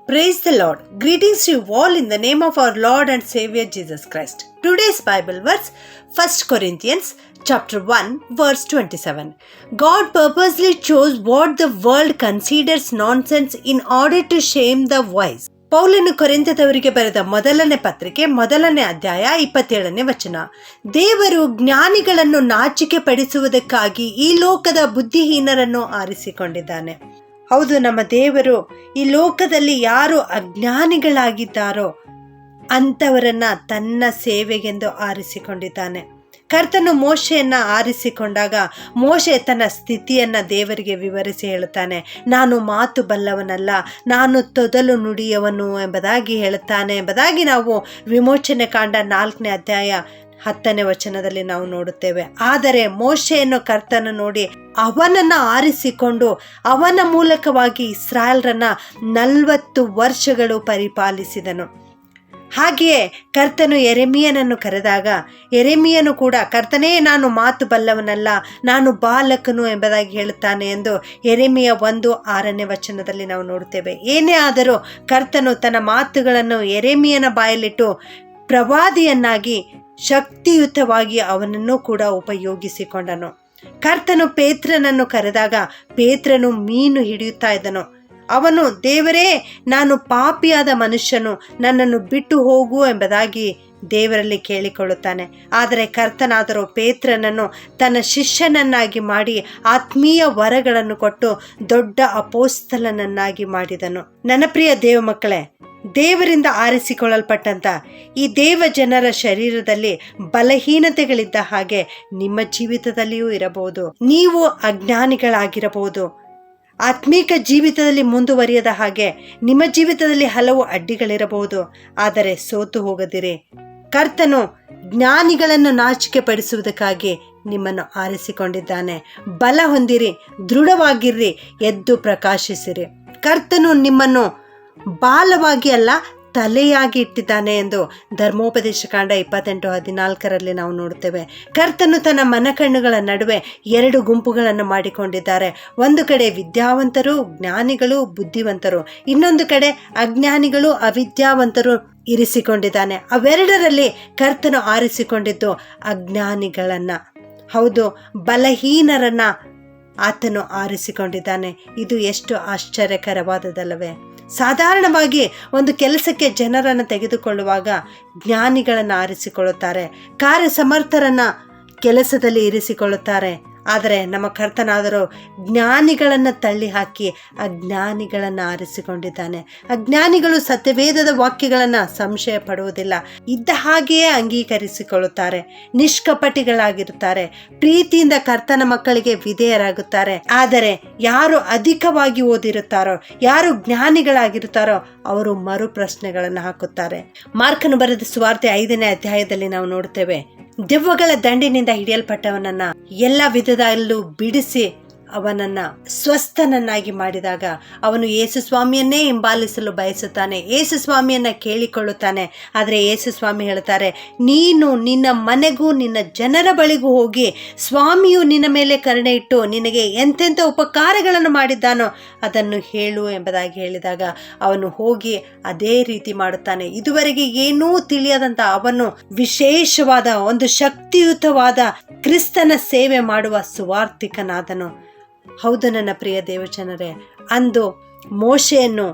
Praise the Lord. Greetings to you all in the name of our Lord and Savior Jesus Christ. Today's Bible verse, 1 Corinthians chapter 1 verse 27. God purposely chose what the world considers nonsense in order to shame the wise. ಪೌಲನು ಕೊರಿಂಥದವರಿಗೆ ಬರೆದ ಮೊದಲನೇ ಪತ್ರಿಕೆ 1ನೇ ಅಧ್ಯಾಯ 27ನೇ ವಚನ. ದೇವರು ಜ್ಞಾನಿಗಳನ್ನು ನಾಚಿಕೆ ಪಡಿಸುವುದಕ್ಕಾಗಿ ಈ ಲೋಕದ ಬುದ್ಧಿಹೀನರನ್ನು ಆರಿಸಿಕೊಂಡಿದ್ದಾನೆ. ಹೌದು, ನಮ್ಮ ದೇವರು ಈ ಲೋಕದಲ್ಲಿ ಯಾರು ಅಜ್ಞಾನಿಗಳಾಗಿದ್ದಾರೋ ಅಂಥವರನ್ನ ತನ್ನ ಸೇವೆಗೆಂದು ಆರಿಸಿಕೊಂಡಿದ್ದಾನೆ. ಕರ್ತನು ಮೋಶೆಯನ್ನ ಆರಿಸಿಕೊಂಡಾಗ ಮೋಶೆ ತನ್ನ ಸ್ಥಿತಿಯನ್ನ ದೇವರಿಗೆ ವಿವರಿಸಿ ಹೇಳುತ್ತಾನೆ. ನಾನು ಮಾತು ಬಲ್ಲವನಲ್ಲ, ನಾನು ತೊದಲು ನುಡಿಯವನು ಎಂಬುದಾಗಿ ಹೇಳುತ್ತಾನೆ ಎಂಬುದಾಗಿ ನಾವು ವಿಮೋಚನೆ ಕಾಂಡ 4ನೇ ಅಧ್ಯಾಯ 10ನೇ ವಚನದಲ್ಲಿ ನಾವು ನೋಡುತ್ತೇವೆ. ಆದರೆ ಮೋಶೆಯನ್ನು ಕರ್ತನು ನೋಡಿ ಅವನನ್ನ ಆರಿಸಿಕೊಂಡು ಅವನ ಮೂಲಕವಾಗಿ ಇಸ್ರಾಯೇಲರನ್ನ 40 ವರ್ಷಗಳು ಪರಿಪಾಲಿಸಿದನು. ಹಾಗೆಯೇ ಕರ್ತನು ಯೆರೆಮೀಯನನ್ನು ಕರೆದಾಗ ಯೆರೆಮೀಯನು ಕೂಡ ಕರ್ತನೇ ನಾನು ಮಾತು ಬಲ್ಲವನಲ್ಲ, ನಾನು ಬಾಲಕನು ಎಂಬುದಾಗಿ ಹೇಳುತ್ತಾನೆ ಎಂದು ಯೆರೆಮೀಯ 1:6ನೇ ವಚನದಲ್ಲಿ ನಾವು ನೋಡುತ್ತೇವೆ. ಏನೇ ಆದರೂ ಕರ್ತನು ತನ್ನ ಮಾತುಗಳನ್ನು ಯೆರೆಮೀಯನ ಬಾಯಲ್ಲಿಟ್ಟು ಪ್ರವಾದಿಯನ್ನಾಗಿ ಶಕ್ತಿಯುತವಾಗಿ ಅವನನ್ನು ಕೂಡ ಉಪಯೋಗಿಸಿಕೊಂಡನು. ಕರ್ತನು ಪೇತ್ರನನ್ನು ಕರೆದಾಗ ಪೇತ್ರನು ಮೀನು ಹಿಡಿಯುತ್ತಾ ಇದ್ದನು. ಅವನು, ದೇವರೇ ನಾನು ಪಾಪಿಯಾದ ಮನುಷ್ಯನು, ನನ್ನನ್ನು ಬಿಟ್ಟು ಹೋಗು ಎಂಬುದಾಗಿ ದೇವರಲ್ಲಿ ಕೇಳಿಕೊಳ್ಳುತ್ತಾನೆ. ಆದರೆ ಕರ್ತನಾದರೂ ಪೇತ್ರನನ್ನು ತನ್ನ ಶಿಷ್ಯನನ್ನಾಗಿ ಮಾಡಿ ಆತ್ಮೀಯ ವರಗಳನ್ನು ಕೊಟ್ಟು ದೊಡ್ಡ ಅಪೋಸ್ತಲನನ್ನಾಗಿ ಮಾಡಿದನು. ನನ್ನ ಪ್ರಿಯ ದೇವ ಮಕ್ಕಳೇ, ದೇವರಿಂದ ಆರಿಸಿಕೊಳ್ಳಲ್ಪಟ್ಟಂತ ಈ ದೇವ ಜನರ ಶರೀರದಲ್ಲಿ ಬಲಹೀನತೆಗಳಿದ್ದ ಹಾಗೆ ನಿಮ್ಮ ಜೀವಿತದಲ್ಲಿಯೂ ಇರಬಹುದು. ನೀವು ಅಜ್ಞಾನಿಗಳಾಗಿರಬಹುದು. ಆತ್ಮೀಕ ಜೀವಿತದಲ್ಲಿ ಮುಂದುವರಿಯದ ಹಾಗೆ ನಿಮ್ಮ ಜೀವಿತದಲ್ಲಿ ಹಲವು ಅಡ್ಡಿಗಳಿರಬಹುದು. ಆದರೆ ಸೋತು ಹೋಗದಿರಿ. ಕರ್ತನು ಜ್ಞಾನಿಗಳನ್ನು ನಾಚಿಕೆ ಪಡಿಸುವುದಕ್ಕಾಗಿ ನಿಮ್ಮನ್ನು ಆರಿಸಿಕೊಂಡಿದ್ದಾನೆ. ಬಲ ಹೊಂದಿರಿ, ದೃಢವಾಗಿರ್ರಿ, ಎದ್ದು ಪ್ರಕಾಶಿಸಿರಿ. ಕರ್ತನು ನಿಮ್ಮನ್ನು ಬಾಲವಾಗಿ ಅಲ್ಲ ತಲೆಯಾಗಿ ಇಟ್ಟಿದ್ದಾನೆ ಎಂದು ಧರ್ಮೋಪದೇಶ ಕಾಂಡ 28:14 ನಾವು ನೋಡುತ್ತೇವೆ. ಕರ್ತನು ತನ್ನ ಮನಕಣ್ಣುಗಳ ನಡುವೆ 2 ಗುಂಪುಗಳನ್ನು ಮಾಡಿಕೊಂಡಿದ್ದಾರೆ. ಒಂದು ಕಡೆ ವಿದ್ಯಾವಂತರು, ಜ್ಞಾನಿಗಳು, ಬುದ್ಧಿವಂತರು. ಇನ್ನೊಂದು ಕಡೆ ಅಜ್ಞಾನಿಗಳು, ಅವಿದ್ಯಾವಂತರು ಇರಿಸಿಕೊಂಡಿದ್ದಾನೆ. ಅವೆರಡರಲ್ಲಿ ಕರ್ತನು ಆರಿಸಿಕೊಂಡಿದ್ದು ಅಜ್ಞಾನಿಗಳನ್ನ, ಹೌದು, ಬಲಹೀನರನ್ನ ಆತನು ಆರಿಸಿಕೊಂಡಿದ್ದಾನೆ. ಇದು ಎಷ್ಟು ಆಶ್ಚರ್ಯಕರವಾದದಲ್ಲವೇ? ಸಾಧಾರಣವಾಗಿ ಒಂದು ಕೆಲಸಕ್ಕೆ ಜನರನ್ನು ತೆಗೆದುಕೊಳ್ಳುವಾಗ ಜ್ಞಾನಿಗಳನ್ನು ಆರಿಸಿಕೊಳ್ಳುತ್ತಾರೆ, ಕಾರ್ಯಸಮರ್ಥರನ್ನು ಕೆಲಸದಲ್ಲಿ ಇರಿಸಿಕೊಳ್ಳುತ್ತಾರೆ. ಆದರೆ ನಮ್ಮ ಕರ್ತನಾದರೂ ಜ್ಞಾನಿಗಳನ್ನು ತಳ್ಳಿ ಹಾಕಿ ಅಜ್ಞಾನಿಗಳನ್ನು ಆರಿಸಿಕೊಂಡಿದ್ದಾನೆ. ಅಜ್ಞಾನಿಗಳು ಸತ್ಯವೇದದ ವಾಕ್ಯಗಳನ್ನು ಸಂಶಯ ಪಡುವುದಿಲ್ಲ, ಇದ್ದ ಹಾಗೆಯೇ ಅಂಗೀಕರಿಸಿಕೊಳ್ಳುತ್ತಾರೆ, ನಿಷ್ಕಪಟಿಗಳಾಗಿರುತ್ತಾರೆ, ಪ್ರೀತಿಯಿಂದ ಕರ್ತನ ಮಕ್ಕಳಿಗೆ ವಿಧೇಯರಾಗುತ್ತಾರೆ. ಆದರೆ ಯಾರು ಅಧಿಕವಾಗಿ ಓದಿರುತ್ತಾರೋ, ಯಾರು ಜ್ಞಾನಿಗಳಾಗಿರುತ್ತಾರೋ ಅವರು ಮರು ಪ್ರಶ್ನೆಗಳನ್ನು ಹಾಕುತ್ತಾರೆ. ಮಾರ್ಕನು ಬರೆದ ಸುವಾರ್ತೆ 5ನೇ ಅಧ್ಯಾಯದಲ್ಲಿ ನಾವು ನೋಡುತ್ತೇವೆ. ದೆವ್ವಗಳ ದಂಡಿನಿಂದ ಹಿಡಿಯಲ್ಪಟ್ಟವನನ್ನ ಎಲ್ಲ ವಿಧದಲ್ಲೂ ಬಿಡಿಸಿ ಅವನನ್ನ ಸ್ವಸ್ಥನನ್ನಾಗಿ ಮಾಡಿದಾಗ ಅವನು ಯೇಸು ಸ್ವಾಮಿಯನ್ನೇ ಹಿಂಬಾಲಿಸಲು ಬಯಸುತ್ತಾನೆ, ಯೇಸು ಸ್ವಾಮಿಯನ್ನ ಕೇಳಿಕೊಳ್ಳುತ್ತಾನೆ. ಆದರೆ ಯೇಸು ಸ್ವಾಮಿ ಹೇಳ್ತಾರೆ, ನೀನು ನಿನ್ನ ಮನೆಗೂ ನಿನ್ನ ಜನರ ಬಳಿಗೂ ಹೋಗಿ ಸ್ವಾಮಿಯು ನಿನ್ನ ಮೇಲೆ ಕರುಣೆ ಇಟ್ಟು ನಿನಗೆ ಎಂತೆಂಥ ಉಪಕಾರಗಳನ್ನು ಮಾಡಿದ್ದಾನೋ ಅದನ್ನು ಹೇಳು ಎಂಬುದಾಗಿ ಹೇಳಿದಾಗ ಅವನು ಹೋಗಿ ಅದೇ ರೀತಿ ಮಾಡುತ್ತಾನೆ. ಇದುವರೆಗೆ ಏನೂ ತಿಳಿಯದಂತ ಅವನು ವಿಶೇಷವಾದ ಒಂದು ಶಕ್ತಿಯುತವಾದ ಕ್ರಿಸ್ತನ ಸೇವೆ ಮಾಡುವ ಸುವಾರ್ತಿಕನಾದನು. ಹೌದು ನನ್ನ ಪ್ರಿಯ ದೇವಜನರೇ, ಅಂದು ಮೋಶೆಯನ್ನು,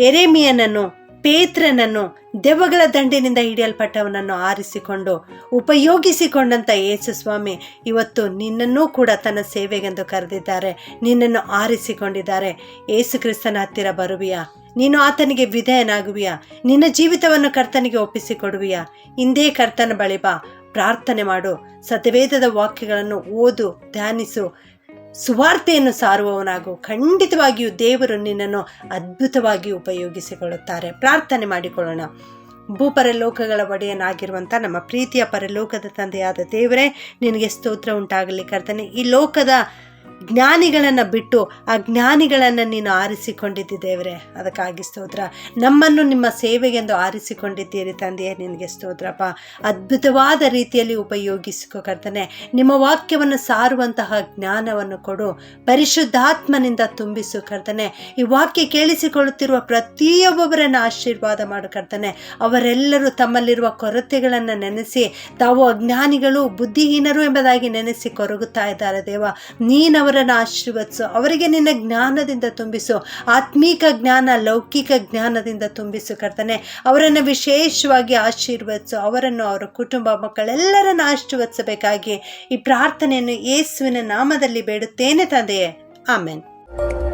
ಯೆರೆಮೀಯನನ್ನು, ಪೇತ್ರನನ್ನು, ದೆವ್ವಗಳ ದಂಡಿನಿಂದ ಹಿಡಿಯಲ್ಪಟ್ಟವನನ್ನು ಆರಿಸಿಕೊಂಡು ಉಪಯೋಗಿಸಿಕೊಂಡಂಥ ಯೇಸು ಸ್ವಾಮಿ ಇವತ್ತು ನಿನ್ನನ್ನೂ ಕೂಡ ತನ್ನ ಸೇವೆಗೆಂದು ಕರೆದಿದ್ದಾರೆ, ನಿನ್ನನ್ನು ಆರಿಸಿಕೊಂಡಿದ್ದಾರೆ. ಯೇಸು ಕ್ರಿಸ್ತನ ಹತ್ತಿರ ಬರುವಿಯಾ? ನೀನು ಆತನಿಗೆ ವಿಧೇಯನಾಗುವಿಯಾ? ನಿನ್ನ ಜೀವಿತವನ್ನು ಕರ್ತನಿಗೆ ಒಪ್ಪಿಸಿಕೊಡುವಿಯಾ? ಇಂದೇ ಕರ್ತನ ಬಳಿ ಬಾ, ಪ್ರಾರ್ಥನೆ ಮಾಡು, ಸತ್ಯವೇದದ ವಾಕ್ಯಗಳನ್ನು ಓದು, ಧ್ಯಾನಿಸು, ಸುವಾರ್ತೆಯನ್ನು ಸಾರುವವನಾಗು. ಖಂಡಿತವಾಗಿಯೂ ದೇವರು ನಿನ್ನನ್ನು ಅದ್ಭುತವಾಗಿ ಉಪಯೋಗಿಸಿಕೊಳ್ಳುತ್ತಾರೆ. ಪ್ರಾರ್ಥನೆ ಮಾಡಿಕೊಳ್ಳೋಣ. ಭೂಪರಲೋಕಗಳ ಒಡೆಯನಾಗಿರುವಂಥ ನಮ್ಮ ಪ್ರೀತಿಯ ಪರಲೋಕದ ತಂದೆಯಾದ ದೇವರೇ, ನಿನಗೆ ಸ್ತೋತ್ರ ಉಂಟಾಗಲಿ. ಕರ್ತನೆ, ಈ ಲೋಕದ ಜ್ಞಾನಿಗಳನ್ನು ಬಿಟ್ಟು ಅಜ್ಞಾನಿಗಳನ್ನು ನೀನು ಆರಿಸಿಕೊಂಡಿದ್ದಿ ದೇವರೇ, ಅದಕ್ಕಾಗಿ ಸ್ತೋತ್ರ. ನಮ್ಮನ್ನು ನಿಮ್ಮ ಸೇವೆಗೆಂದು ಆರಿಸಿಕೊಂಡಿದ್ದೀರಿ ತಂದೆಯೇ, ನಿನಗೆ ಸ್ತೋತ್ರಪ್ಪ. ಅದ್ಭುತವಾದ ರೀತಿಯಲ್ಲಿ ಉಪಯೋಗಿಸಿಕೊ ಕರ್ತನೆ. ನಿಮ್ಮ ವಾಕ್ಯವನ್ನು ಸಾರುವಂತಹ ಜ್ಞಾನವನ್ನು ಕೊಡು, ಪರಿಶುದ್ಧಾತ್ಮನಿಂದ ತುಂಬಿಸು ಕರ್ತನೆ. ಈ ವಾಕ್ಯ ಕೇಳಿಸಿಕೊಳ್ಳುತ್ತಿರುವ ಪ್ರತಿಯೊಬ್ಬೊಬ್ಬರನ್ನು ಆಶೀರ್ವಾದ ಮಾಡು ಕರ್ತನೆ. ಅವರೆಲ್ಲರೂ ತಮ್ಮಲ್ಲಿರುವ ಕೊರತೆಗಳನ್ನು ನೆನೆಸಿ ತಾವು ಅಜ್ಞಾನಿಗಳು, ಬುದ್ಧಿಹೀನರು ಎಂಬುದಾಗಿ ನೆನೆಸಿ ಕೊರಗುತ್ತಾ ಇದ್ದಾರೆ ದೇವ. ನೀನವರನ್ನು ಆಶೀರ್ವದಿಸು, ಅವರಿಗೆ ನಿನ್ನ ಜ್ಞಾನದಿಂದ ತುಂಬಿಸು, ಆತ್ಮೀಕ ಜ್ಞಾನ, ಲೌಕಿಕ ಜ್ಞಾನದಿಂದ ತುಂಬಿಸು ಕರ್ತನೆ. ಅವರನ್ನು ವಿಶೇಷವಾಗಿ ಆಶೀರ್ವದಿಸು, ಅವರನ್ನು, ಅವರ ಕುಟುಂಬ, ಮಕ್ಕಳೆಲ್ಲರನ್ನು ಆಶೀರ್ವದಿಸಬೇಕಾಗಿ ಈ ಪ್ರಾರ್ಥನೆಯನ್ನು ಯೇಸುವಿನ ನಾಮದಲ್ಲಿ ಬೇಡುತ್ತೇನೆ ತಂದೆಯೇ, ಆಮೆನ್.